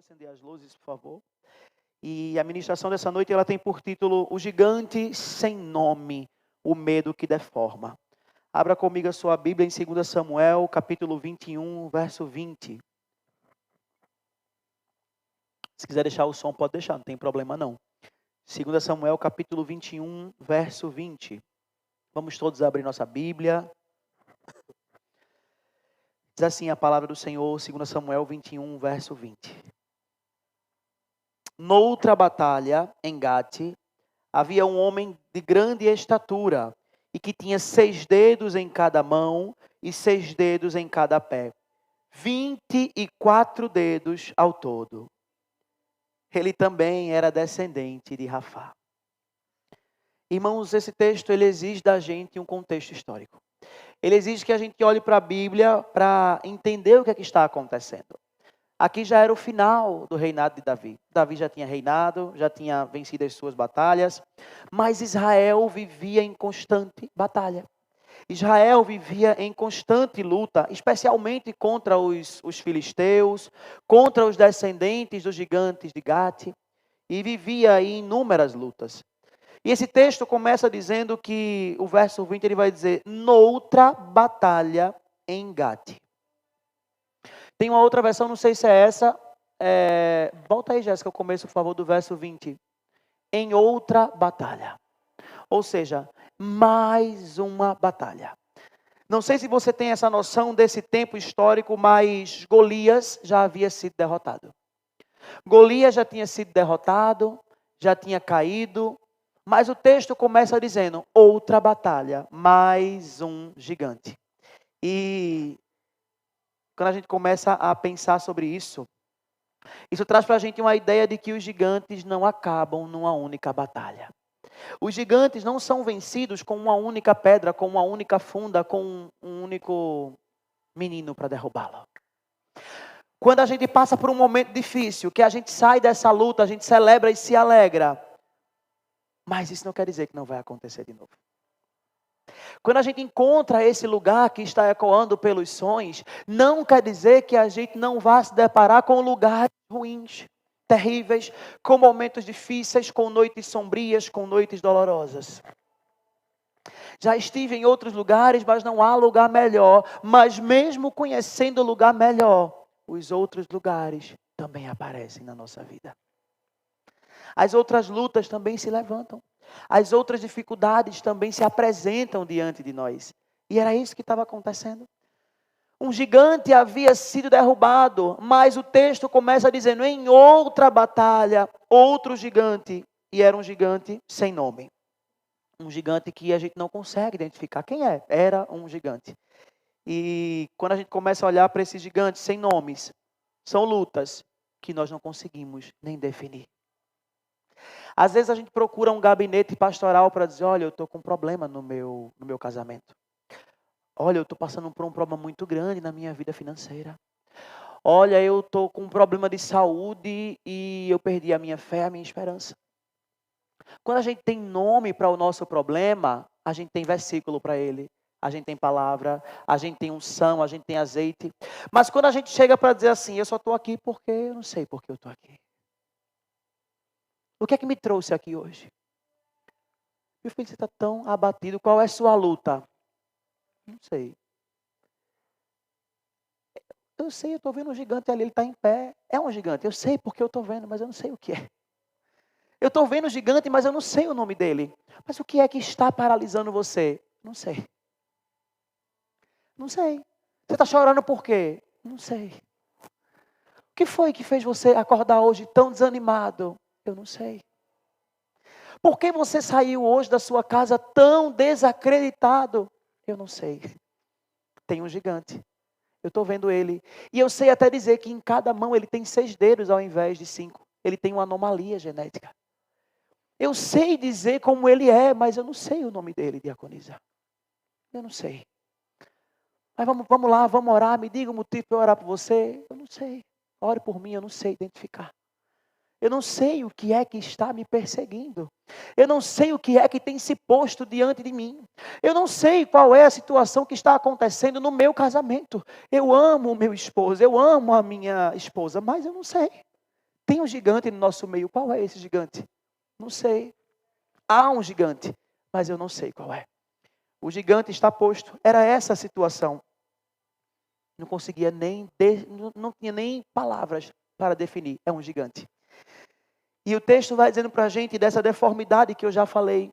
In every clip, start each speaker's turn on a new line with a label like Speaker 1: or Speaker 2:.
Speaker 1: acender as luzes, por favor. E a ministração dessa noite ela tem por título O Gigante Sem Nome, o Medo que Deforma. Abra comigo a sua Bíblia em 2 Samuel, capítulo 21, verso 20. Se quiser deixar o som, pode deixar, não tem problema não. 2 Samuel, capítulo 21, verso 20. Vamos todos abrir nossa Bíblia. Diz assim a palavra do Senhor, 2 Samuel 21, verso 20. Noutra batalha, em Gate, havia um homem de grande estatura, e que tinha 6 dedos em cada mão, e 6 dedos em cada pé. 24 dedos ao todo. Ele também era descendente de Rafá. Irmãos, esse texto ele exige da gente um contexto histórico. Ele exige que a gente olhe para a Bíblia para entender o que é que está acontecendo. Aqui já era o final do reinado de Davi. Davi já tinha reinado, já tinha vencido as suas batalhas, mas Israel vivia em constante batalha. Israel vivia em constante luta, especialmente contra os filisteus, contra os descendentes dos gigantes de Gate, e vivia em inúmeras lutas. E esse texto começa dizendo que, o verso 20, ele vai dizer, noutra batalha em Gate. Tem uma outra versão, não sei se é essa. Volta aí, Jéssica, o começo, por favor, do verso 20. Em outra batalha. Ou seja, mais uma batalha. Não sei se você tem essa noção desse tempo histórico, mas Golias já havia sido derrotado. Golias já tinha sido derrotado, já tinha caído, mas o texto começa dizendo, outra batalha, mais um gigante. E quando a gente começa a pensar sobre isso traz para a gente uma ideia de que os gigantes não acabam numa única batalha. Os gigantes não são vencidos com uma única pedra, com uma única funda, com um único menino para derrubá-lo. Quando a gente passa por um momento difícil, que a gente sai dessa luta, a gente celebra e se alegra. Mas isso não quer dizer que não vai acontecer de novo. Quando a gente encontra esse lugar que está ecoando pelos sons, não quer dizer que a gente não vá se deparar com lugares ruins, terríveis, com momentos difíceis, com noites sombrias, com noites dolorosas. Já estive em outros lugares, mas não há lugar melhor. Mas mesmo conhecendo o lugar melhor, os outros lugares também aparecem na nossa vida. As outras lutas também se levantam. As outras dificuldades também se apresentam diante de nós. E era isso que estava acontecendo. Um gigante havia sido derrubado, mas o texto começa dizendo, em outra batalha, outro gigante. E era um gigante sem nome. Um gigante que a gente não consegue identificar quem é. Era um gigante. E quando a gente começa a olhar para esses gigantes sem nomes, são lutas que nós não conseguimos nem definir. Às vezes a gente procura um gabinete pastoral para dizer, olha, eu estou com um problema no meu casamento. Olha, eu estou passando por um problema muito grande na minha vida financeira. Olha, eu estou com um problema de saúde e eu perdi a minha fé, a minha esperança. Quando a gente tem nome para o nosso problema, a gente tem versículo para ele. A gente tem palavra, a gente tem unção, a gente tem azeite. Mas quando a gente chega para dizer assim, eu só estou aqui porque eu não sei porque eu estou aqui. O que é que me trouxe aqui hoje? Meu filho, você está tão abatido. Qual é a sua luta? Não sei. Eu sei, eu estou vendo um gigante ali, ele está em pé. É um gigante, eu sei porque eu estou vendo, mas eu não sei o que é. Eu estou vendo o gigante, mas eu não sei o nome dele. Mas o que é que está paralisando você? Não sei. Não sei. Você está chorando por quê? Não sei. O que foi que fez você acordar hoje tão desanimado? Eu não sei. Por que você saiu hoje da sua casa tão desacreditado? Eu não sei. Tem um gigante. Eu estou vendo ele. E eu sei até dizer que em cada mão ele tem 6 dedos ao invés de 5. Ele tem uma anomalia genética. Eu sei dizer como ele é, mas eu não sei o nome dele, diaconisa. Eu não sei. Mas vamos lá, vamos orar. Me diga o motivo para eu orar por você. Eu não sei. Ore por mim, eu não sei identificar. Eu não sei o que é que está me perseguindo. Eu não sei o que é que tem se posto diante de mim. Eu não sei qual é a situação que está acontecendo no meu casamento. Eu amo o meu esposo, eu amo a minha esposa, mas eu não sei. Tem um gigante no nosso meio. Qual é esse gigante? Não sei. Há um gigante, mas eu não sei qual é. O gigante está posto. Era essa a situação. Não conseguia não tinha nem palavras para definir. É um gigante. E o texto vai dizendo para a gente dessa deformidade que eu já falei.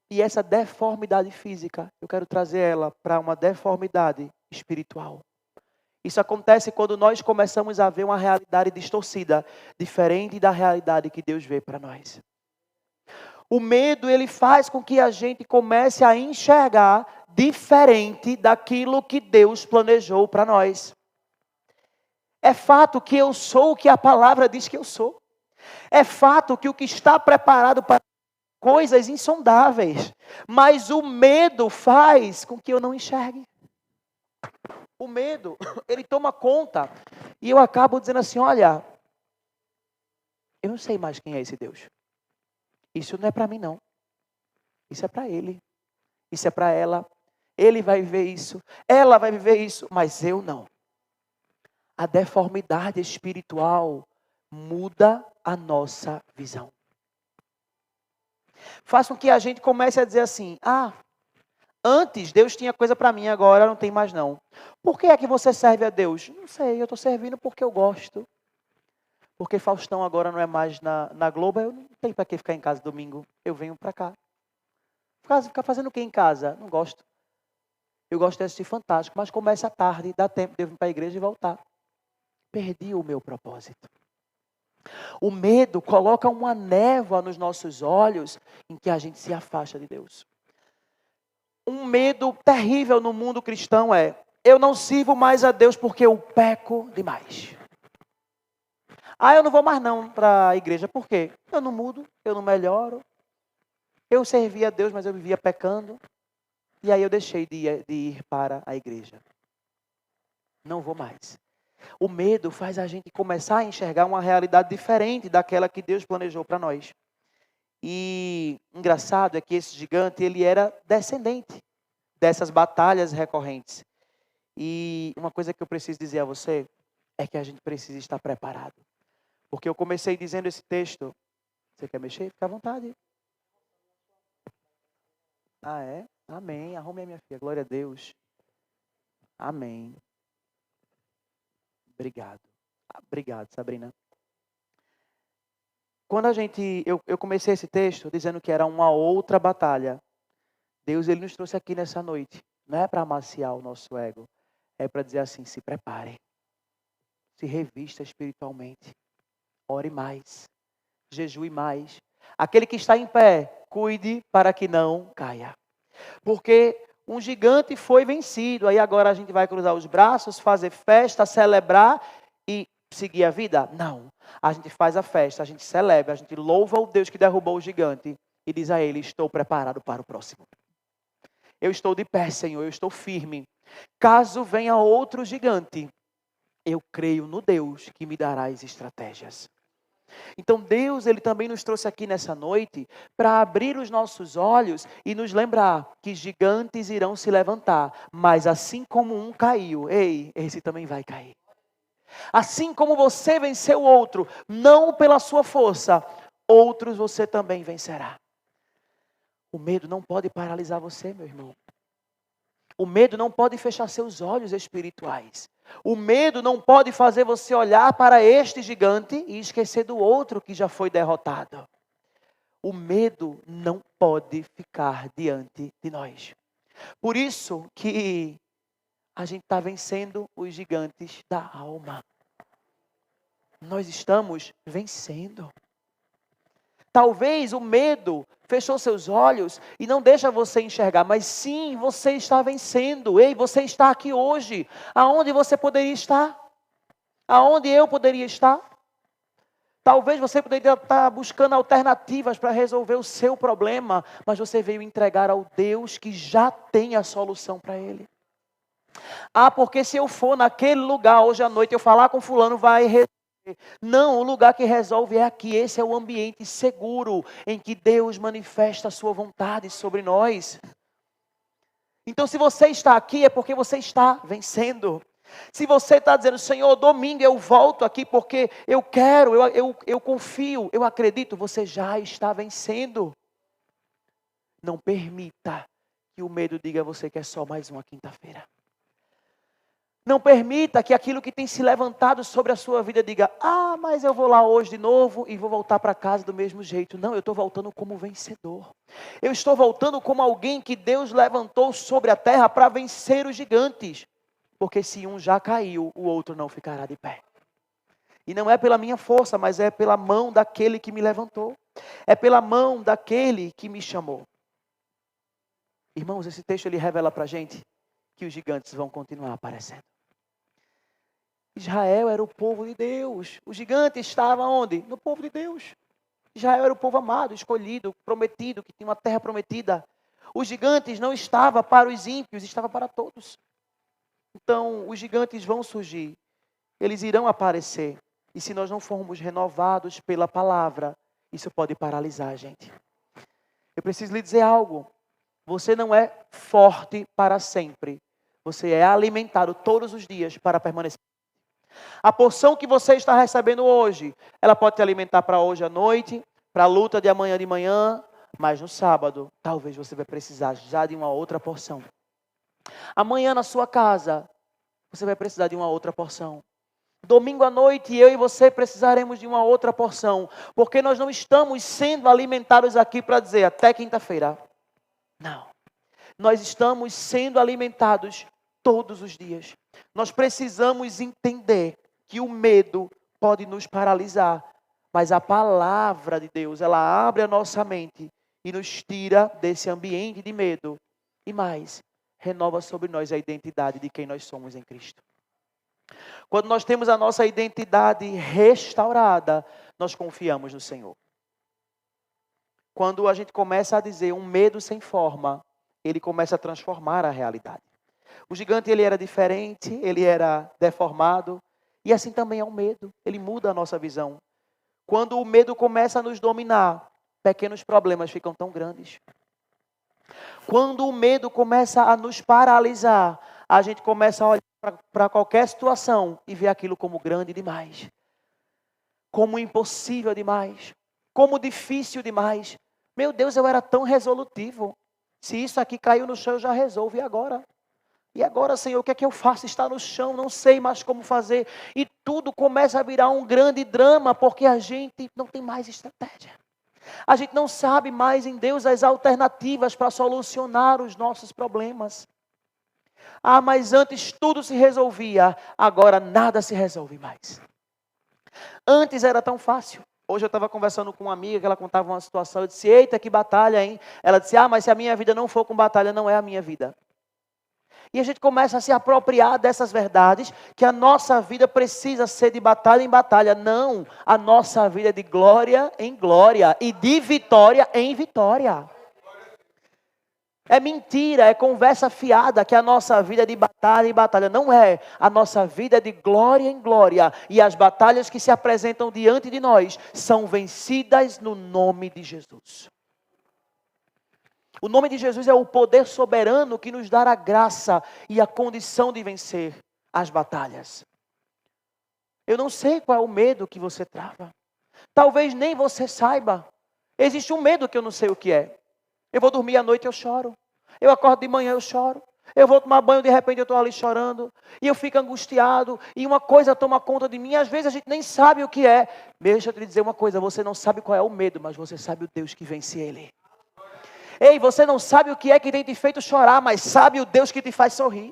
Speaker 1: E essa deformidade física, eu quero trazer ela para uma deformidade espiritual. Isso acontece quando nós começamos a ver uma realidade distorcida, diferente da realidade que Deus vê para nós. O medo, ele faz com que a gente comece a enxergar diferente daquilo que Deus planejou para nós. É fato que eu sou o que a palavra diz que eu sou. É fato que o que está preparado para coisas insondáveis. Mas o medo faz com que eu não enxergue. O medo, ele toma conta. E eu acabo dizendo assim, olha, eu não sei mais quem é esse Deus. Isso não é para mim, não. Isso é para ele. Isso é para ela. Ele vai viver isso. Ela vai viver isso. Mas eu não. A deformidade espiritual muda a nossa visão. Faz com que a gente comece a dizer assim, antes Deus tinha coisa para mim, agora não tem mais não. Por que é que você serve a Deus? Não sei, eu estou servindo porque eu gosto. Porque Faustão agora não é mais na Globo, eu não tenho para que ficar em casa domingo. Eu venho para cá. Ficar fazendo o que em casa? Não gosto. Eu gosto de assistir Fantástico, mas começa à tarde, dá tempo de eu vir para a igreja e voltar. Perdi o meu propósito. O medo coloca uma névoa nos nossos olhos em que a gente se afasta de Deus. Um medo terrível no mundo cristão é: eu não sirvo mais a Deus porque eu peco demais. Eu não vou mais não para a igreja. Por quê? Eu não mudo, eu não melhoro. Eu servia a Deus, mas eu vivia pecando. E aí eu deixei de ir para a igreja. Não vou mais. O medo faz a gente começar a enxergar uma realidade diferente daquela que Deus planejou para nós. E engraçado é que esse gigante, ele era descendente dessas batalhas recorrentes. E uma coisa que eu preciso dizer a você é que a gente precisa estar preparado. Porque eu comecei dizendo esse texto. Você quer mexer? Fica à vontade. É? Amém. Arrume a minha filha. Glória a Deus. Amém. Obrigado. Obrigado, Sabrina. Quando eu comecei esse texto dizendo que era uma outra batalha, Deus ele nos trouxe aqui nessa noite. Não é para amaciar o nosso ego. É para dizer assim, se prepare. Se revista espiritualmente. Ore mais. Jejue mais. Aquele que está em pé, cuide para que não caia. Porque um gigante foi vencido. Aí agora a gente vai cruzar os braços, fazer festa, celebrar e seguir a vida? Não. A gente faz a festa, a gente celebra, a gente louva o Deus que derrubou o gigante e diz a ele, estou preparado para o próximo. Eu estou de pé, Senhor, eu estou firme. Caso venha outro gigante, eu creio no Deus que me dará as estratégias. Então Deus, ele também nos trouxe aqui nessa noite para abrir os nossos olhos e nos lembrar que gigantes irão se levantar, mas assim como um caiu, esse também vai cair. Assim como você venceu o outro, não pela sua força, outros você também vencerá. O medo não pode paralisar você, meu irmão. O medo não pode fechar seus olhos espirituais. O medo não pode fazer você olhar para este gigante e esquecer do outro que já foi derrotado. O medo não pode ficar diante de nós. Por isso que a gente está vencendo os gigantes da alma. Nós estamos vencendo. Talvez o medo fechou seus olhos e não deixa você enxergar, mas sim, você está vencendo. Você está aqui hoje. Aonde você poderia estar? Aonde eu poderia estar? Talvez você poderia estar buscando alternativas para resolver o seu problema, mas você veio entregar ao Deus que já tem a solução para ele. Porque se eu for naquele lugar hoje à noite, eu falar com fulano, vai resolver. Não, o lugar que resolve é aqui. Esse é o ambiente seguro em que Deus manifesta a sua vontade sobre nós. Então, se você está aqui, é porque você está vencendo. Se você está dizendo, Senhor, domingo eu volto aqui porque eu quero, eu confio, eu acredito, você já está vencendo. Não permita que o medo diga a você que é só mais uma quinta-feira. Não permita que aquilo que tem se levantado sobre a sua vida diga, mas eu vou lá hoje de novo e vou voltar para casa do mesmo jeito. Não, eu estou voltando como vencedor. Eu estou voltando como alguém que Deus levantou sobre a terra para vencer os gigantes. Porque se um já caiu, o outro não ficará de pé. E não é pela minha força, mas é pela mão daquele que me levantou. É pela mão daquele que me chamou. Irmãos, esse texto ele revela para a gente que os gigantes vão continuar aparecendo. Israel era o povo de Deus. O gigante estava onde? No povo de Deus. Israel era o povo amado, escolhido, prometido, que tinha uma terra prometida. Os gigantes não estavam para os ímpios, estavam para todos. Então, os gigantes vão surgir. Eles irão aparecer. E se nós não formos renovados pela palavra, isso pode paralisar a gente. Eu preciso lhe dizer algo. Você não é forte para sempre. Você é alimentado todos os dias para permanecer. A porção que você está recebendo hoje, ela pode te alimentar para hoje à noite, para a luta de amanhã de manhã, mas no sábado, talvez você vai precisar já de uma outra porção. Amanhã na sua casa, você vai precisar de uma outra porção. Domingo à noite, eu e você precisaremos de uma outra porção, porque nós não estamos sendo alimentados aqui para dizer até quinta-feira. Não. Nós estamos sendo alimentados todos os dias. Nós precisamos entender que o medo pode nos paralisar, mas a palavra de Deus, ela abre a nossa mente e nos tira desse ambiente de medo. E mais, renova sobre nós a identidade de quem nós somos em Cristo. Quando nós temos a nossa identidade restaurada, nós confiamos no Senhor. Quando a gente começa a dizer um medo sem forma, ele começa a transformar a realidade. O gigante ele era diferente, ele era deformado, e assim também é o medo, ele muda a nossa visão. Quando o medo começa a nos dominar, pequenos problemas ficam tão grandes. Quando o medo começa a nos paralisar, a gente começa a olhar para qualquer situação e ver aquilo como grande demais, como impossível demais, como difícil demais. Meu Deus, eu era tão resolutivo. Se isso aqui caiu no chão, eu já resolvo. E agora? E agora, Senhor, o que é que eu faço? Está no chão, não sei mais como fazer. E tudo começa a virar um grande drama, porque a gente não tem mais estratégia. A gente não sabe mais em Deus as alternativas para solucionar os nossos problemas. Mas antes tudo se resolvia, agora nada se resolve mais. Antes era tão fácil. Hoje eu estava conversando com uma amiga que ela contava uma situação. Eu disse, eita, que batalha, hein? Ela disse, mas se a minha vida não for com batalha, não é a minha vida. E a gente começa a se apropriar dessas verdades, que a nossa vida precisa ser de batalha em batalha. Não, a nossa vida é de glória em glória e de vitória em vitória. É mentira, é conversa fiada que a nossa vida é de batalha em batalha. Não é. A nossa vida é de glória em glória. E as batalhas que se apresentam diante de nós são vencidas no nome de Jesus. O nome de Jesus é o poder soberano que nos dá a graça e a condição de vencer as batalhas. Eu não sei qual é o medo que você trava. Talvez nem você saiba. Existe um medo que eu não sei o que é. Eu vou dormir à noite e eu choro. Eu acordo de manhã e eu choro. Eu vou tomar banho, de repente eu estou ali chorando. E eu fico angustiado. E uma coisa toma conta de mim. Às vezes a gente nem sabe o que é. Deixa eu te dizer uma coisa. Você não sabe qual é o medo, mas você sabe o Deus que vence ele. Ei, você não sabe o que é que tem te feito chorar, mas sabe o Deus que te faz sorrir.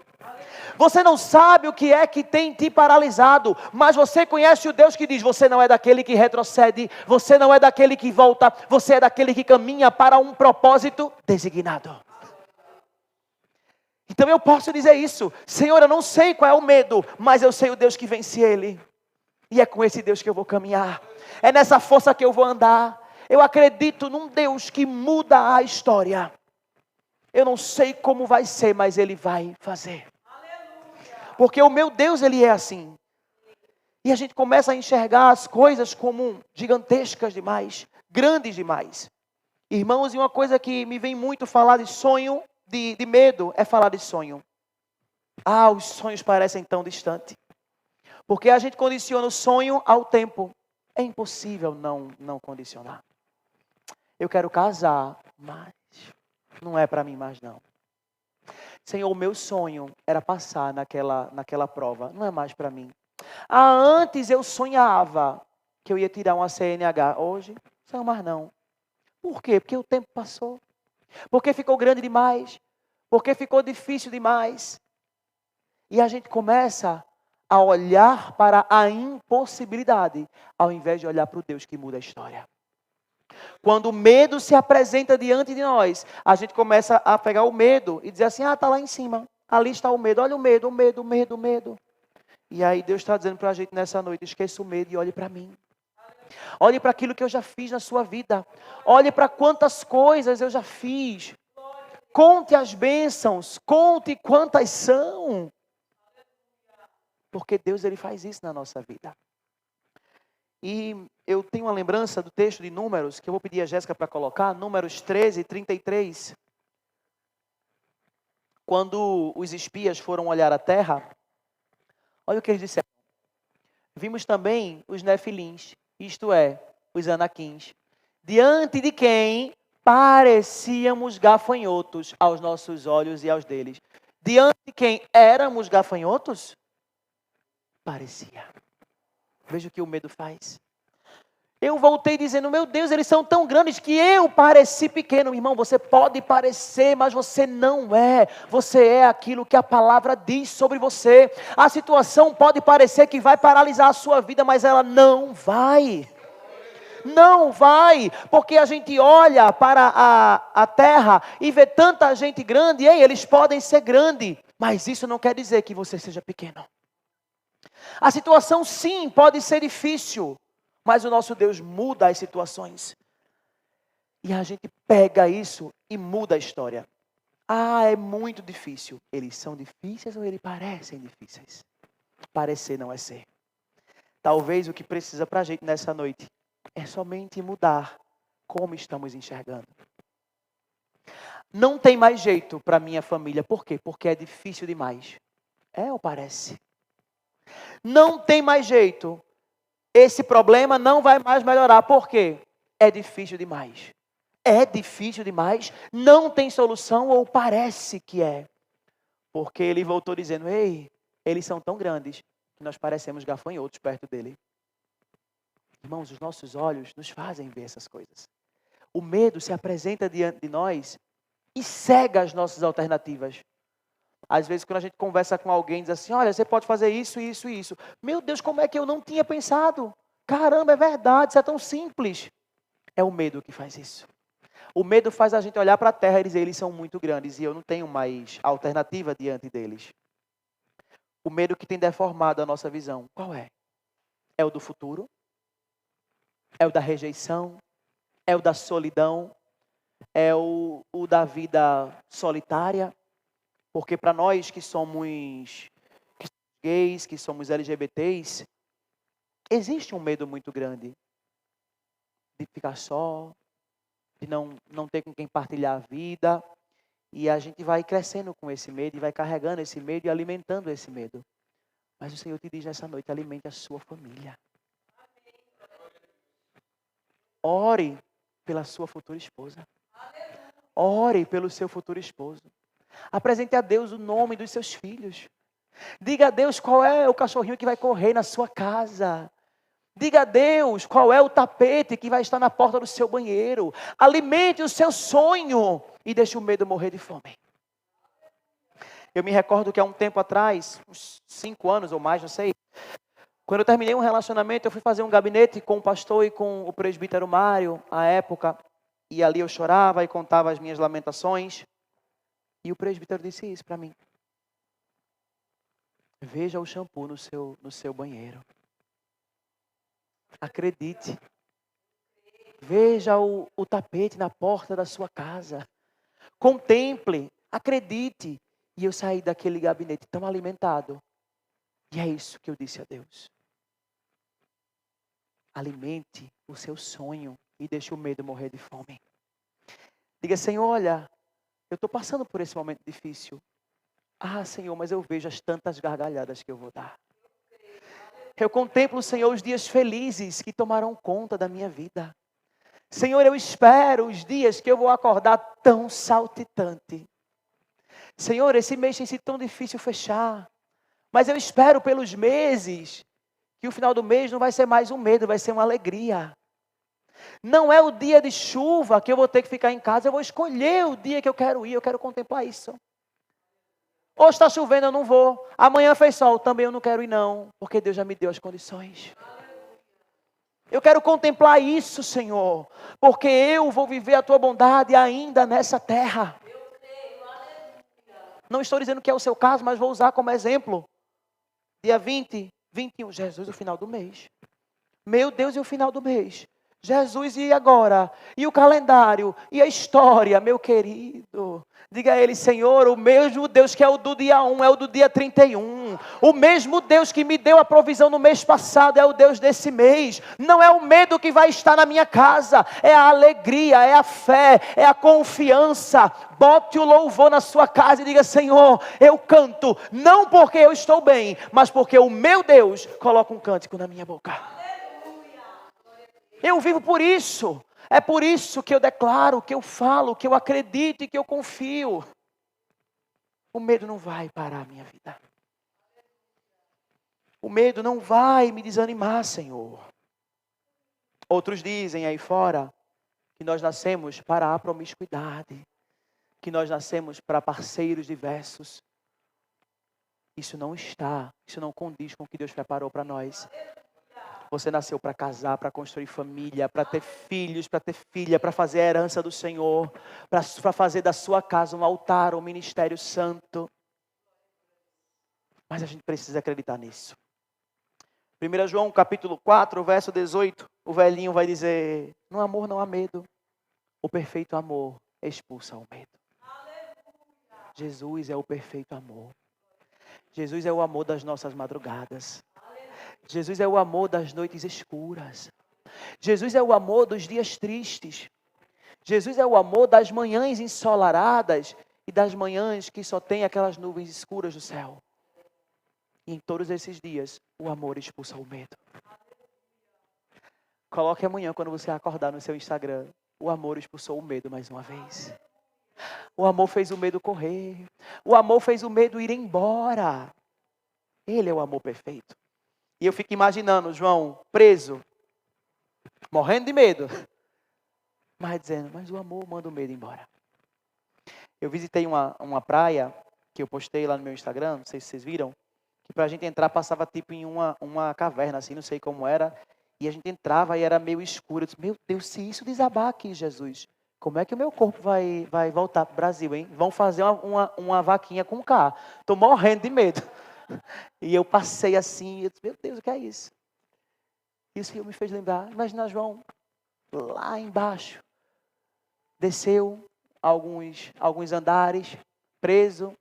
Speaker 1: Você não sabe o que é que tem te paralisado, mas você conhece o Deus que diz, você não é daquele que retrocede, você não é daquele que volta, você é daquele que caminha para um propósito designado. Então eu posso dizer isso, Senhor, eu não sei qual é o medo, mas eu sei o Deus que vence ele. E é com esse Deus que eu vou caminhar, é nessa força que eu vou andar. Eu acredito num Deus que muda a história. Eu não sei como vai ser, mas Ele vai fazer. Porque o meu Deus, Ele é assim. E a gente começa a enxergar as coisas como gigantescas demais, grandes demais. Irmãos, e uma coisa que me vem muito falar de sonho, de medo, é falar de sonho. Ah, os sonhos parecem tão distantes. Porque a gente condiciona o sonho ao tempo. É impossível não condicionar. Eu quero casar, mas não é para mim mais não. Senhor, o meu sonho era passar naquela prova. Não é mais para mim. Ah, antes eu sonhava que eu ia tirar uma CNH. Hoje, não mais não. Por quê? Porque o tempo passou. Porque ficou grande demais. Porque ficou difícil demais. E a gente começa a olhar para a impossibilidade, ao invés de olhar para o Deus que muda a história. Quando o medo se apresenta diante de nós, a gente começa a pegar o medo e dizer assim, está lá em cima, ali está o medo, olha o medo, o medo, o medo, o medo. E aí Deus está dizendo para a gente nessa noite, esqueça o medo e olhe para mim. Olhe para aquilo que eu já fiz na sua vida. Olhe para quantas coisas eu já fiz. Conte as bênçãos, conte quantas são. Porque Deus ele faz isso na nossa vida. E eu tenho uma lembrança do texto de Números, que eu vou pedir a Jéssica para colocar, Números 13, 33. Quando os espias foram olhar a terra, olha o que eles disseram. Vimos também os nefilins, isto é, os anaquins, diante de quem parecíamos gafanhotos aos nossos olhos e aos deles. Diante de quem éramos gafanhotos? Parecia. Veja o que o medo faz. Eu voltei dizendo, meu Deus, eles são tão grandes que eu pareci pequeno. Irmão, você pode parecer, mas você não é. Você é aquilo que a palavra diz sobre você. A situação pode parecer que vai paralisar a sua vida, mas ela não vai. Não vai, porque a gente olha para a terra e vê tanta gente grande, e eles podem ser grandes, mas isso não quer dizer que você seja pequeno. A situação sim pode ser difícil, mas o nosso Deus muda as situações. E a gente pega isso e muda a história. Ah, é muito difícil. Eles são difíceis ou eles parecem difíceis? Parecer não é ser. Talvez o que precisa para a gente nessa noite é somente mudar como estamos enxergando. Não tem mais jeito para minha família. Por quê? Porque é difícil demais. É ou parece? Não tem mais jeito. Esse problema não vai mais melhorar. Por quê? É difícil demais. É difícil demais? Não tem solução ou parece que é? Porque ele voltou dizendo, ei, eles são tão grandes que nós parecemos gafanhotos perto dele. Irmãos, os nossos olhos nos fazem ver essas coisas. O medo se apresenta diante de nós e cega as nossas alternativas. Às vezes, quando a gente conversa com alguém, diz assim, olha, você pode fazer isso, isso e isso. Meu Deus, como é que eu não tinha pensado? Caramba, é verdade, isso é tão simples. É o medo que faz isso. O medo faz a gente olhar para a terra e dizer, eles são muito grandes e eu não tenho mais alternativa diante deles. O medo que tem deformado a nossa visão, qual é? É o do futuro? É o da rejeição? É o da solidão? É o da vida solitária? Porque para nós que somos gays, que somos LGBTs, existe um medo muito grande de ficar só, de não ter com quem partilhar a vida. E a gente vai crescendo com esse medo, e vai carregando esse medo e alimentando esse medo. Mas o Senhor te diz nessa noite, alimente a sua família. Ore pela sua futura esposa. Ore pelo seu futuro esposo. Apresente a Deus o nome dos seus filhos. Diga a Deus qual é o cachorrinho que vai correr na sua casa. Diga a Deus qual é o tapete que vai estar na porta do seu banheiro. Alimente o seu sonho e deixe o medo morrer de fome. Eu me recordo que há um tempo atrás, uns 5 anos ou mais, não sei, quando eu terminei um relacionamento, eu fui fazer um gabinete com o pastor e com o presbítero Mário, à época, e ali eu chorava e contava as minhas lamentações. E o presbítero disse isso para mim. Veja o shampoo no seu banheiro. Acredite. Veja o tapete na porta da sua casa. Contemple, acredite. E eu saí daquele gabinete tão alimentado. E é isso que eu disse a Deus. Alimente o seu sonho e deixe o medo morrer de fome. Diga, Senhor, olha, eu estou passando por esse momento difícil. Ah, Senhor, mas eu vejo as tantas gargalhadas que eu vou dar. Eu contemplo, Senhor, os dias felizes que tomarão conta da minha vida. Senhor, eu espero os dias que eu vou acordar tão saltitante. Senhor, esse mês tem sido tão difícil fechar. Mas eu espero pelos meses que o final do mês não vai ser mais um medo, vai ser uma alegria. Não é o dia de chuva que eu vou ter que ficar em casa, eu vou escolher o dia que eu quero ir, eu quero contemplar isso. Hoje está chovendo, eu não vou. Amanhã fez sol, também eu não quero ir não, porque Deus já me deu as condições. Eu quero contemplar isso, Senhor, porque eu vou viver a Tua bondade ainda nessa terra. Não estou dizendo que é o seu caso, mas vou usar como exemplo. Dia 20, 21, Jesus, o final do mês. Meu Deus, e o final do mês? Jesus, e agora? E o calendário? E a história, meu querido? Diga a Ele, Senhor, o mesmo Deus que é o do dia 1, é o do dia 31. O mesmo Deus que me deu a provisão no mês passado, é o Deus desse mês. Não é o medo que vai estar na minha casa, é a alegria, é a fé, é a confiança. Bote o louvor na sua casa e diga, Senhor, eu canto, não porque eu estou bem, mas porque o meu Deus coloca um cântico na minha boca. Eu vivo por isso. É por isso que eu declaro, que eu falo, que eu acredito e que eu confio. O medo não vai parar a minha vida. O medo não vai me desanimar, Senhor. Outros dizem aí fora que nós nascemos para a promiscuidade, que nós nascemos para parceiros diversos. Isso não condiz com o que Deus preparou para nós. Você nasceu para casar, para construir família, para ter filhos, para ter filha, para fazer a herança do Senhor, para fazer da sua casa um altar, um ministério santo. Mas a gente precisa acreditar nisso. 1 João capítulo 4, verso 18, o velhinho vai dizer, no amor não há medo, o perfeito amor expulsa o medo. Jesus é o perfeito amor. Jesus é o amor das nossas madrugadas. Jesus é o amor das noites escuras. Jesus é o amor dos dias tristes. Jesus é o amor das manhãs ensolaradas e das manhãs que só tem aquelas nuvens escuras do céu. E em todos esses dias, o amor expulsa o medo. Coloque amanhã, quando você acordar no seu Instagram, o amor expulsou o medo mais uma vez. O amor fez o medo correr. O amor fez o medo ir embora. Ele é o amor perfeito. E eu fico imaginando João preso, morrendo de medo, mas dizendo, mas o amor manda o medo embora. Eu visitei uma praia, que eu postei lá no meu Instagram, não sei se vocês viram, que pra gente entrar passava tipo em uma caverna, assim, não sei como era, e a gente entrava e era meio escuro. Eu disse, meu Deus, se isso desabar aqui, Jesus, como é que o meu corpo vai voltar pro Brasil, hein? Vão fazer uma vaquinha com K. Estou morrendo de medo. E eu passei assim, eu disse, meu Deus, o que é isso? Isso me fez lembrar, imagina João, lá embaixo, desceu alguns andares, preso,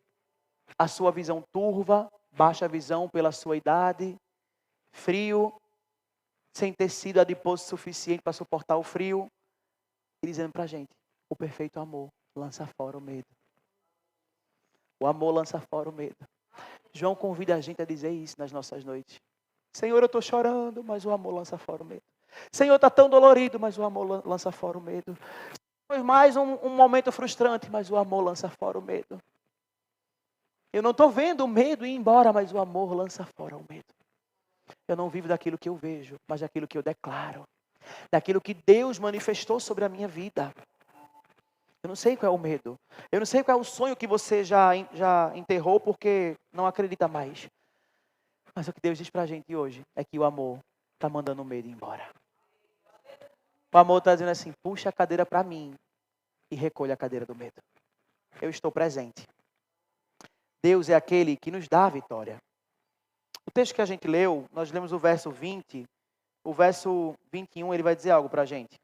Speaker 1: a sua visão turva, baixa visão pela sua idade, frio, sem ter sido adiposo suficiente para suportar o frio, e dizendo para a gente, o perfeito amor lança fora o medo. O amor lança fora o medo. João convida a gente a dizer isso nas nossas noites. Senhor, eu estou chorando, mas o amor lança fora o medo. Senhor, está tão dolorido, mas o amor lança fora o medo. Foi mais um momento frustrante, mas o amor lança fora o medo. Eu não estou vendo o medo ir embora, mas o amor lança fora o medo. Eu não vivo daquilo que eu vejo, mas daquilo que eu declaro. Daquilo que Deus manifestou sobre a minha vida. Eu não sei qual é o medo. Eu não sei qual é o sonho que você já enterrou porque não acredita mais. Mas o que Deus diz pra gente hoje é que o amor está mandando o medo embora. O amor está dizendo assim, puxa a cadeira para mim e recolha a cadeira do medo. Eu estou presente. Deus é aquele que nos dá a vitória. O texto que a gente leu, nós lemos o verso 20. O verso 21, ele vai dizer algo para a gente.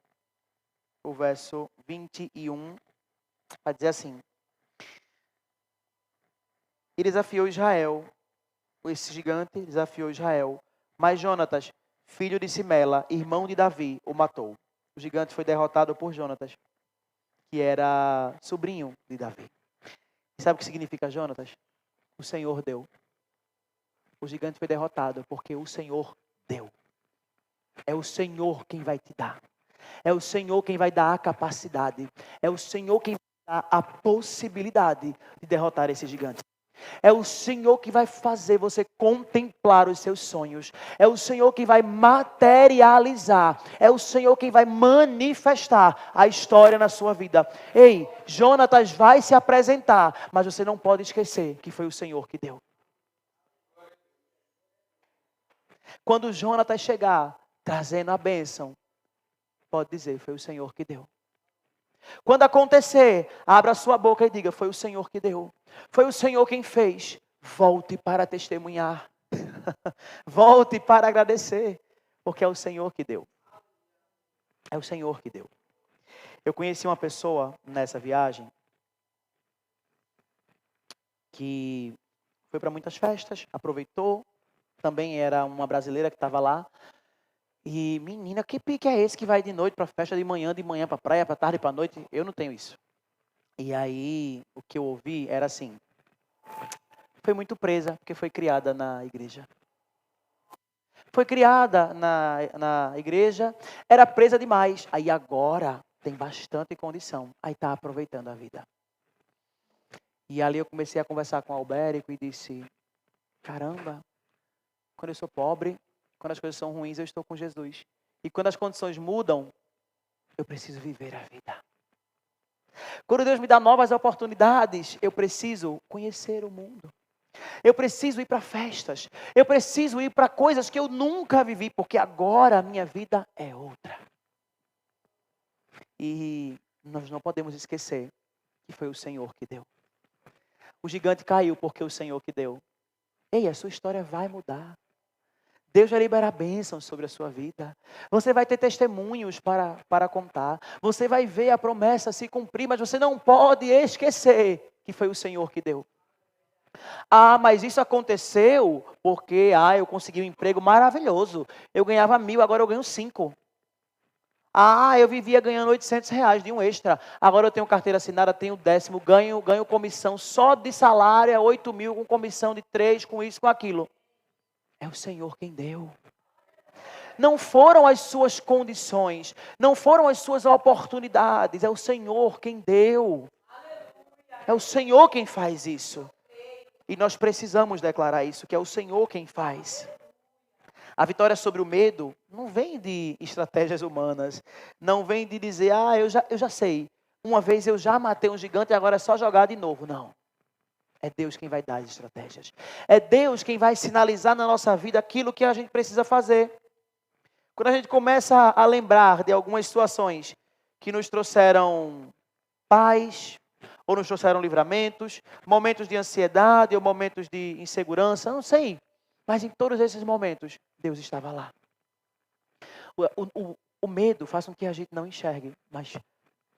Speaker 1: O verso 21 vai dizer assim. Ele desafiou Israel. Esse gigante desafiou Israel. Mas Jonatas, filho de Simela, irmão de Davi, o matou. O gigante foi derrotado por Jonatas, que era sobrinho de Davi. E sabe o que significa Jonatas? O Senhor deu. O gigante foi derrotado porque o Senhor deu. É o Senhor quem vai te dar. É o Senhor quem vai dar a capacidade. É o Senhor quem vai dar a possibilidade de derrotar esse gigante. É o Senhor que vai fazer você contemplar os seus sonhos. É o Senhor que vai materializar. É o Senhor quem vai manifestar a história na sua vida. Ei, Jonatas vai se apresentar, mas você não pode esquecer que foi o Senhor que deu. Quando Jonatas chegar, trazendo a bênção, pode dizer, foi o Senhor que deu. Quando acontecer, abra sua boca e diga, foi o Senhor que deu. Foi o Senhor quem fez. Volte para testemunhar. Volte para agradecer. Porque é o Senhor que deu. É o Senhor que deu. Eu conheci uma pessoa nessa viagem que foi para muitas festas, aproveitou. Também era uma brasileira que estava lá. E, menina, que pique é esse que vai de noite para festa, de manhã para praia, para tarde, para noite? Eu não tenho isso. E aí, o que eu ouvi era assim, foi muito presa, porque foi criada na igreja. Foi criada na igreja, era presa demais. Aí agora tem bastante condição, aí está aproveitando a vida. E ali eu comecei a conversar com o Albérico e disse, caramba, quando eu sou pobre, quando as coisas são ruins, eu estou com Jesus. E quando as condições mudam, eu preciso viver a vida. Quando Deus me dá novas oportunidades, eu preciso conhecer o mundo. Eu preciso ir para festas. Eu preciso ir para coisas que eu nunca vivi, porque agora a minha vida é outra. E nós não podemos esquecer que foi o Senhor que deu. O gigante caiu porque o Senhor que deu. Ei, a sua história vai mudar. Deus vai liberar bênçãos sobre a sua vida. Você vai ter testemunhos para contar. Você vai ver a promessa se cumprir, mas você não pode esquecer que foi o Senhor que deu. Ah, mas isso aconteceu porque eu consegui um emprego maravilhoso. Eu ganhava 1.000, agora eu ganho 5. Eu vivia ganhando R$800 de um extra. Agora eu tenho carteira assinada, tenho 10º, ganho comissão só de salário, 8.000 com comissão de 3, com isso, com aquilo. É o Senhor quem deu. Não foram as suas condições, não foram as suas oportunidades, é o Senhor quem deu. É o Senhor quem faz isso. E nós precisamos declarar isso, que é o Senhor quem faz. A vitória sobre o medo não vem de estratégias humanas, não vem de dizer, eu já sei, uma vez eu já matei um gigante e agora é só jogar de novo. Não. É Deus quem vai dar as estratégias. É Deus quem vai sinalizar na nossa vida aquilo que a gente precisa fazer. Quando a gente começa a lembrar de algumas situações que nos trouxeram paz, ou nos trouxeram livramentos, momentos de ansiedade, ou momentos de insegurança, não sei. Mas em todos esses momentos, Deus estava lá. O medo faz com que a gente não enxergue, mas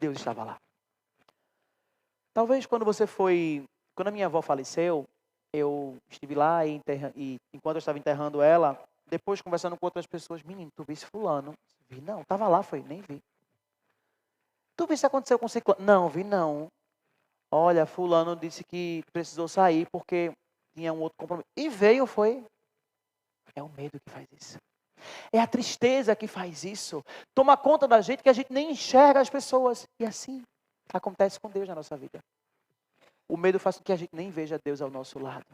Speaker 1: Deus estava lá. Talvez quando a minha avó faleceu, eu estive lá e enquanto eu estava enterrando ela, depois conversando com outras pessoas, menino, tu viste fulano? Vi não, estava lá, nem vi. Tu viste o que aconteceu com ciclano? Não, vi não. Olha, fulano disse que precisou sair porque tinha um outro compromisso. E veio, foi. É o medo que faz isso. É a tristeza que faz isso. Toma conta da gente que a gente nem enxerga as pessoas. E assim acontece com Deus na nossa vida. O medo faz com que a gente nem veja Deus ao nosso lado.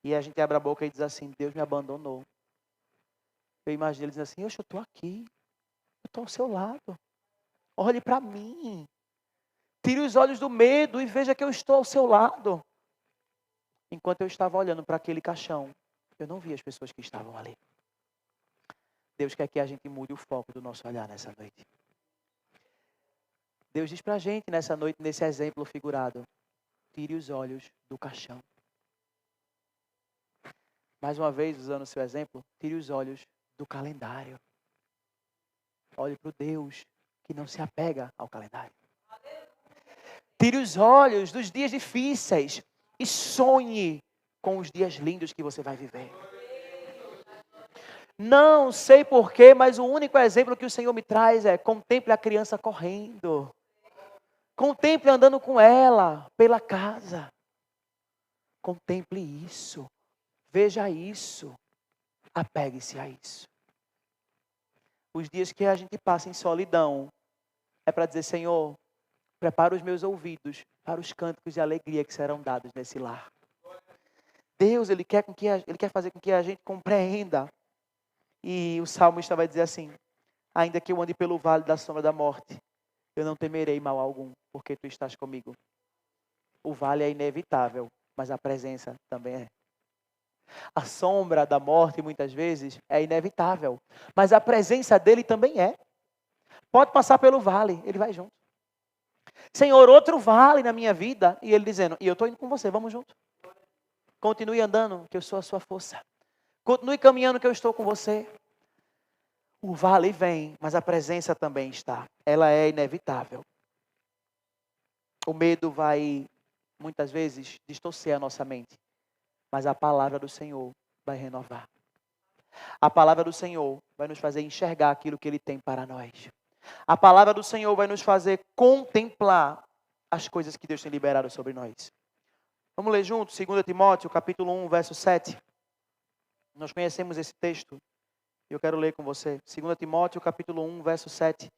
Speaker 1: E a gente abre a boca e diz assim, Deus me abandonou. Eu imagino ele dizendo assim, eu estou aqui. Eu estou ao seu lado. Olhe para mim. Tire os olhos do medo e veja que eu estou ao seu lado. Enquanto eu estava olhando para aquele caixão, eu não vi as pessoas que estavam ali. Deus quer que a gente mude o foco do nosso olhar nessa noite. Deus diz para a gente nessa noite, nesse exemplo figurado, tire os olhos do caixão. Mais uma vez, usando o seu exemplo, tire os olhos do calendário. Olhe para o Deus que não se apega ao calendário. Tire os olhos dos dias difíceis e sonhe com os dias lindos que você vai viver. Não sei porquê, mas o único exemplo que o Senhor me traz é contemple a criança correndo. Contemple andando com ela pela casa. Contemple isso. Veja isso. Apegue-se a isso. Os dias que a gente passa em solidão é para dizer, Senhor, prepara os meus ouvidos para os cânticos de alegria que serão dados nesse lar. Deus, Ele quer fazer com que a gente compreenda. E o salmista vai dizer assim, ainda que eu ande pelo vale da sombra da morte, eu não temerei mal algum, porque Tu estás comigo. O vale é inevitável, mas a presença também é. A sombra da morte, muitas vezes, é inevitável, mas a presença dele também é. Pode passar pelo vale, ele vai junto. Senhor, outro vale na minha vida, e ele dizendo, e eu estou indo com você, vamos junto. Continue andando, que eu sou a sua força. Continue caminhando, que eu estou com você. O vale vem, mas a presença também está. Ela é inevitável. O medo vai, muitas vezes, distorcer a nossa mente. Mas a palavra do Senhor vai renovar. A palavra do Senhor vai nos fazer enxergar aquilo que Ele tem para nós. A palavra do Senhor vai nos fazer contemplar as coisas que Deus tem liberado sobre nós. Vamos ler juntos, 2 Timóteo, capítulo 1, verso 7. Nós conhecemos esse texto. Eu quero ler com você. 2 Timóteo, capítulo 1, verso 7.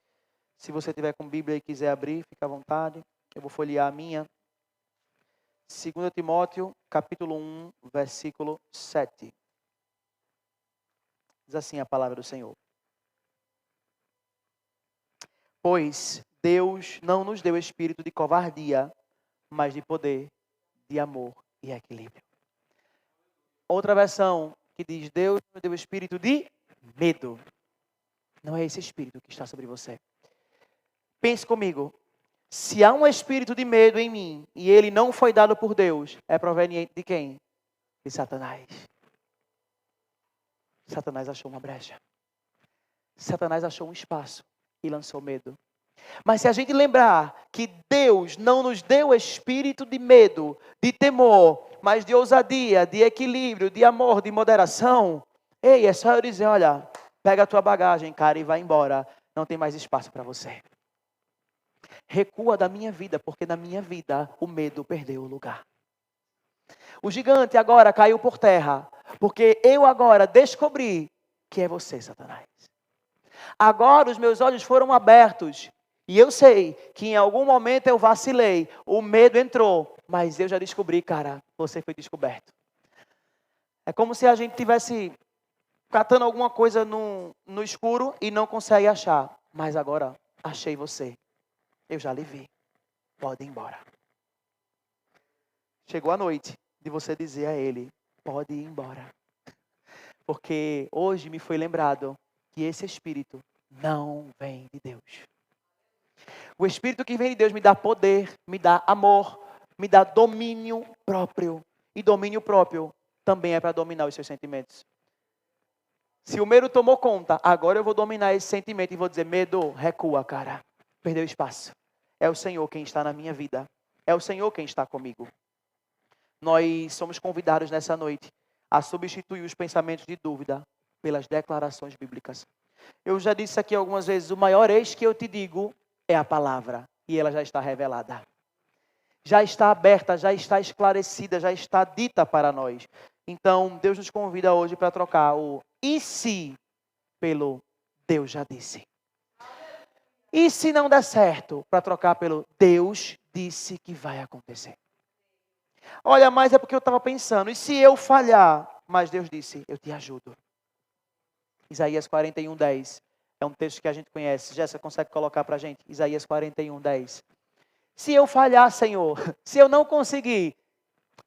Speaker 1: Se você tiver com Bíblia e quiser abrir, fica à vontade. Eu vou folhear a minha. 2 Timóteo, capítulo 1, versículo 7. Diz assim a palavra do Senhor. Pois Deus não nos deu espírito de covardia, mas de poder, de amor e equilíbrio. Outra versão que diz, Deus nos deu espírito de medo. Não é esse espírito que está sobre você. Pense comigo. Se há um espírito de medo em mim, e ele não foi dado por Deus, é proveniente de quem? De Satanás. Satanás achou uma brecha. Satanás achou um espaço e lançou medo. Mas se a gente lembrar que Deus não nos deu espírito de medo, de temor, mas de ousadia, de equilíbrio, de amor, de moderação, ei, é só eu dizer, olha, pega a tua bagagem, cara, e vai embora. Não tem mais espaço para você. Recua da minha vida, porque na minha vida o medo perdeu o lugar. O gigante agora caiu por terra, porque eu agora descobri que é você, Satanás. Agora os meus olhos foram abertos e eu sei que em algum momento eu vacilei, o medo entrou, mas eu já descobri, cara, você foi descoberto. É como se a gente tivesse catando alguma coisa no escuro e não consegue achar, mas agora achei você. Eu já lhe vi. Pode ir embora. Chegou a noite de você dizer a ele, pode ir embora. Porque hoje me foi lembrado que esse espírito não vem de Deus. O espírito que vem de Deus me dá poder, me dá amor, me dá domínio próprio. E domínio próprio também é para dominar os seus sentimentos. Se o medo tomou conta, agora eu vou dominar esse sentimento e vou dizer, medo, recua, cara. Perdeu espaço. É o Senhor quem está na minha vida. É o Senhor quem está comigo. Nós somos convidados nessa noite a substituir os pensamentos de dúvida pelas declarações bíblicas. Eu já disse aqui algumas vezes, o maior eis que eu te digo é a palavra. E ela já está revelada. Já está aberta, já está esclarecida, já está dita para nós. Então, Deus nos convida hoje para trocar o e se pelo Deus já disse. E se não der certo, para trocar pelo Deus disse que vai acontecer. Olha, mas é porque eu estava pensando, e se eu falhar? Mas Deus disse, eu te ajudo. Isaías 41:10 é um texto que a gente conhece. Jéssica, consegue colocar para a gente? Isaías 41:10. Se eu falhar, Senhor, se eu não conseguir,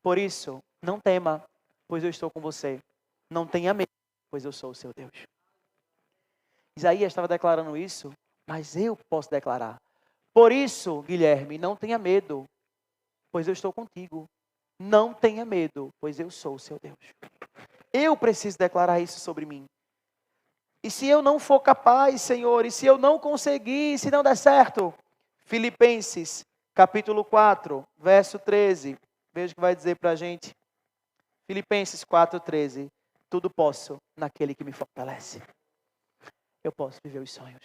Speaker 1: por isso, não tema, pois eu estou com você. Não tenha medo, pois eu sou o seu Deus. Isaías estava declarando isso, mas eu posso declarar. Por isso, Guilherme, não tenha medo, pois eu estou contigo. Não tenha medo, pois eu sou o seu Deus. Eu preciso declarar isso sobre mim. E se eu não for capaz, Senhor, e se eu não conseguir, se não der certo, Filipenses, capítulo 4, verso 13. Veja o que vai dizer para a gente. Filipenses 4:13. Tudo posso naquele que me fortalece. Eu posso viver os sonhos.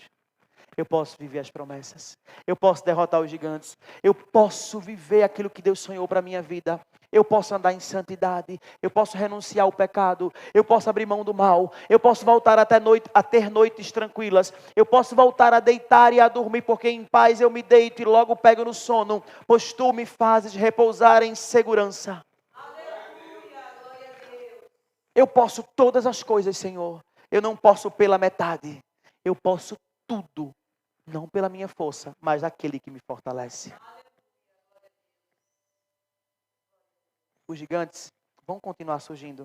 Speaker 1: Eu posso viver as promessas. Eu posso derrotar os gigantes. Eu posso viver aquilo que Deus sonhou para a minha vida. Eu posso andar em santidade, eu posso renunciar ao pecado, eu posso abrir mão do mal, eu posso voltar a ter noites tranquilas, eu posso voltar a deitar e a dormir, porque em paz eu me deito e logo pego no sono, pois tu me fazes repousar em segurança. Eu posso todas as coisas, Senhor. Eu não posso pela metade, eu posso tudo, não pela minha força, mas aquele que me fortalece. Os gigantes vão continuar surgindo,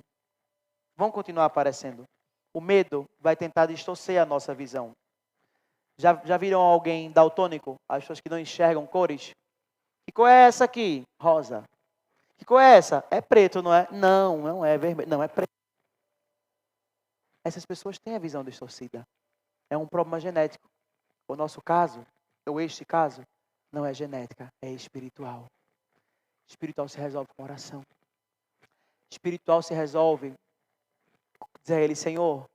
Speaker 1: vão continuar aparecendo. O medo vai tentar distorcer a nossa visão. Já viram alguém daltônico? As pessoas que não enxergam cores? Que cor é essa aqui? Rosa. Que cor é essa? É preto, não é? Não, não é vermelho. Não, é preto. Essas pessoas têm a visão distorcida. É um problema genético. O nosso caso, ou este caso, não é genética, é espiritual. Espiritual se resolve com oração. Espiritual se resolve dizer a Ele, Senhor,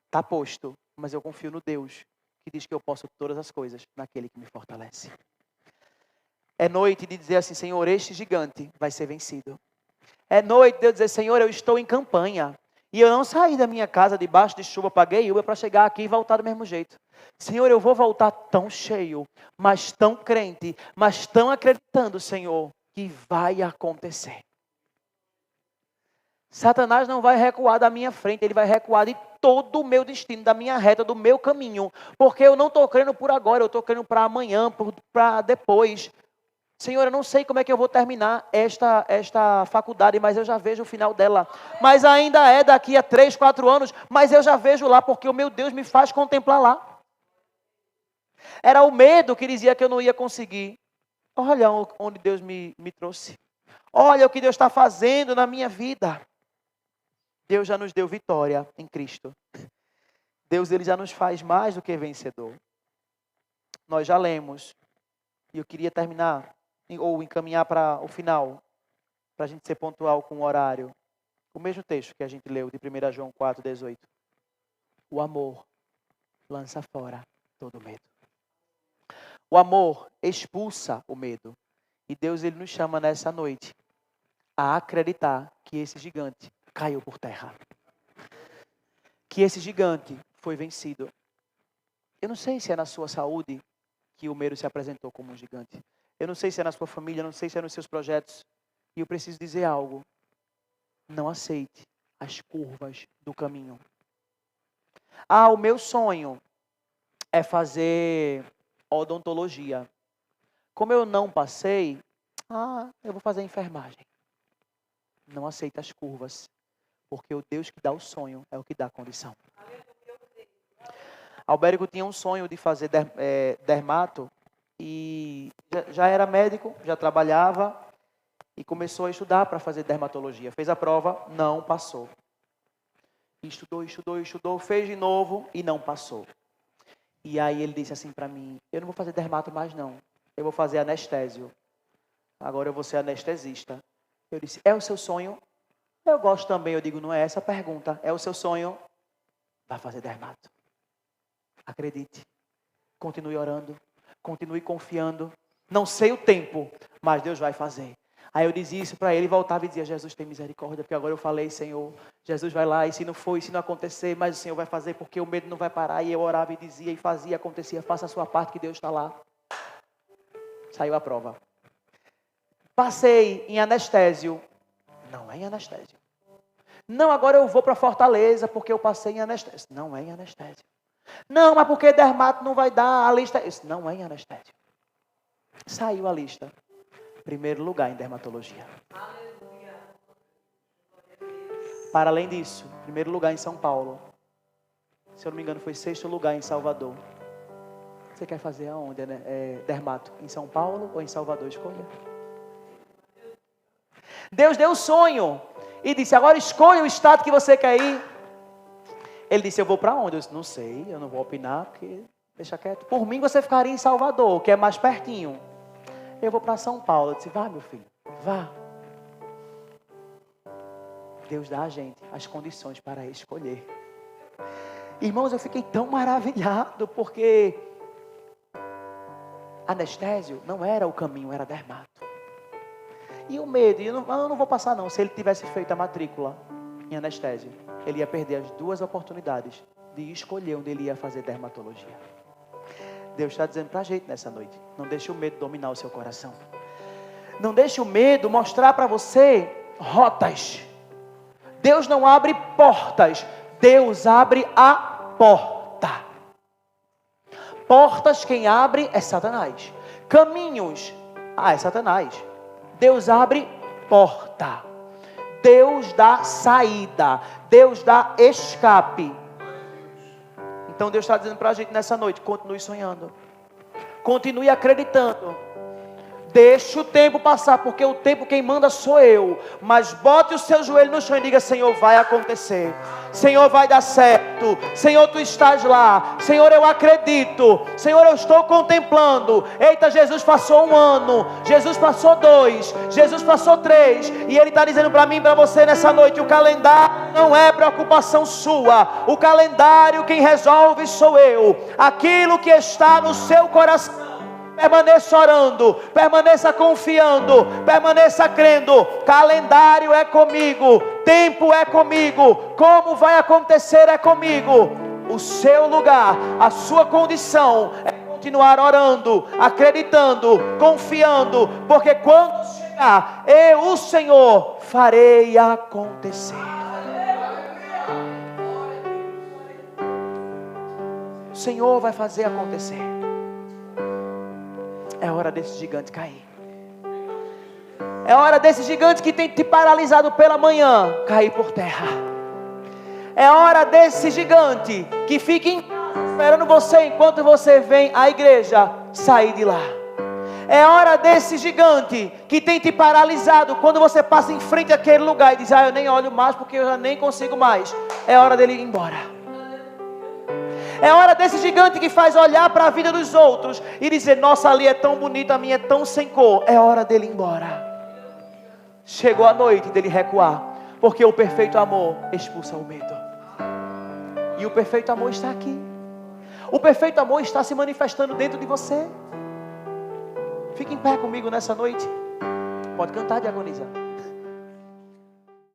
Speaker 1: está posto, mas eu confio no Deus que diz que eu posso todas as coisas naquele que me fortalece. É noite de dizer assim, Senhor, este gigante vai ser vencido. É noite de eu dizer, Senhor, eu estou em campanha. E eu não saí da minha casa debaixo de chuva, paguei Uber para chegar aqui e voltar do mesmo jeito. Senhor, eu vou voltar tão cheio, mas tão crente, mas tão acreditando, Senhor, que vai acontecer. Satanás não vai recuar da minha frente, ele vai recuar de todo o meu destino, da minha reta, do meu caminho. Porque eu não estou crendo por agora, eu estou crendo para amanhã, para depois. Senhor, eu não sei como é que eu vou terminar esta faculdade, mas eu já vejo o final dela. Mas ainda é daqui a 3, 4 anos, mas eu já vejo lá, porque o meu Deus me faz contemplar lá. Era o medo que dizia que eu não ia conseguir. Olha onde Deus me trouxe. Olha o que Deus está fazendo na minha vida. Deus já nos deu vitória em Cristo. Deus ele já nos faz mais do que vencedor. Nós já lemos. E eu queria terminar, ou encaminhar para o final, para a gente ser pontual com o horário. O mesmo texto que a gente leu de 1 João 4,18. O amor lança fora todo medo. O amor expulsa o medo. E Deus ele nos chama nessa noite a acreditar que esse gigante caiu por terra. Que esse gigante foi vencido. Eu não sei se é na sua saúde que o medo se apresentou como um gigante. Eu não sei se é na sua família, eu não sei se é nos seus projetos. E eu preciso dizer algo. Não aceite as curvas do caminho. O meu sonho é fazer odontologia. Como eu não passei, eu vou fazer enfermagem. Não aceita as curvas. Porque o Deus que dá o sonho é o que dá a condição. Albérico tinha um sonho de fazer dermato e já era médico, já trabalhava e começou a estudar para fazer dermatologia. Fez a prova, não passou. Estudou, fez de novo e não passou. E aí ele disse assim para mim, eu não vou fazer dermato mais não, eu vou fazer anestésio. Agora eu vou ser anestesista. Eu disse, é o seu sonho? Eu gosto também, eu digo, não é essa a pergunta, é o seu sonho? Vai fazer dermato. Acredite, continue orando, continue confiando. Não sei o tempo, mas Deus vai fazer. Aí eu dizia isso para ele e voltava e dizia, Jesus tem misericórdia, porque agora eu falei, Senhor, Jesus vai lá e se não for, se não acontecer, mas o Senhor vai fazer porque o medo não vai parar. E eu orava e dizia e fazia, acontecia, faça a sua parte que Deus está lá. Saiu a prova. Passei em anestésio. Não é em anestésio. Não, agora eu vou para Fortaleza porque eu passei em anestésio. Não é em anestésio. Não, mas porque dermato não vai dar a lista. Isso não é em anestésio. Saiu a lista. Primeiro lugar em dermatologia. Aleluia. Para além disso, primeiro lugar em São Paulo. Se eu não me engano, foi 6º lugar em Salvador. Você quer fazer aonde, né? Dermato? Em São Paulo ou em Salvador? Escolha. Deus deu o sonho e disse, agora escolha o estado que você quer ir. Ele disse, eu vou para onde? Eu disse, não sei, eu não vou opinar, porque deixa quieto. Por mim, você ficaria em Salvador, que é mais pertinho. Eu vou para São Paulo. Eu disse, vá, meu filho, vá. Deus dá a gente as condições para escolher. Irmãos, eu fiquei tão maravilhado, porque anestésio não era o caminho, era dermato. E o medo, eu não vou passar não. Se ele tivesse feito a matrícula em anestésio, ele ia perder as 2 oportunidades de escolher onde ele ia fazer dermatologia. Deus está dizendo para a gente nessa noite, não deixe o medo dominar o seu coração. Não deixe o medo mostrar para você rotas. Deus não abre portas, Deus abre a porta. Portas quem abre é Satanás. Caminhos, é Satanás. Deus abre porta. Deus dá saída. Deus dá escape. Então Deus está dizendo para a gente nessa noite, continue sonhando. Continue acreditando. Deixe o tempo passar, porque o tempo quem manda sou eu. Mas bote o seu joelho no chão e diga: Senhor, vai acontecer. Senhor, vai dar certo. Senhor, tu estás lá. Senhor, eu acredito. Senhor, eu estou contemplando. Eita, Jesus passou 1 ano. Jesus passou 2. Jesus passou 3. E Ele está dizendo para mim e para você nessa noite: o calendário não é preocupação sua. O calendário quem resolve sou eu. Aquilo que está no seu coração, permaneça orando, permaneça confiando, permaneça crendo. Calendário é comigo, tempo é comigo, como vai acontecer é comigo. O seu lugar, a sua condição é continuar orando, acreditando, confiando, porque quando chegar, eu, o Senhor, farei acontecer. O Senhor vai fazer acontecer. É hora desse gigante cair. É hora desse gigante que tem te paralisado pela manhã cair por terra. É hora desse gigante que fica em casa esperando você enquanto você vem à igreja sair de lá. É hora desse gigante que tem te paralisado quando você passa em frente àquele lugar e diz: eu nem olho mais porque eu já nem consigo mais. É hora dele ir embora. É hora desse gigante que faz olhar para a vida dos outros e dizer: nossa, ali é tão bonita, a minha é tão sem cor. É hora dele ir embora. Chegou a noite dele recuar, porque o perfeito amor expulsa o medo. E o perfeito amor está aqui. O perfeito amor está se manifestando dentro de você. Fique em pé comigo nessa noite. Pode cantar, diagonisa.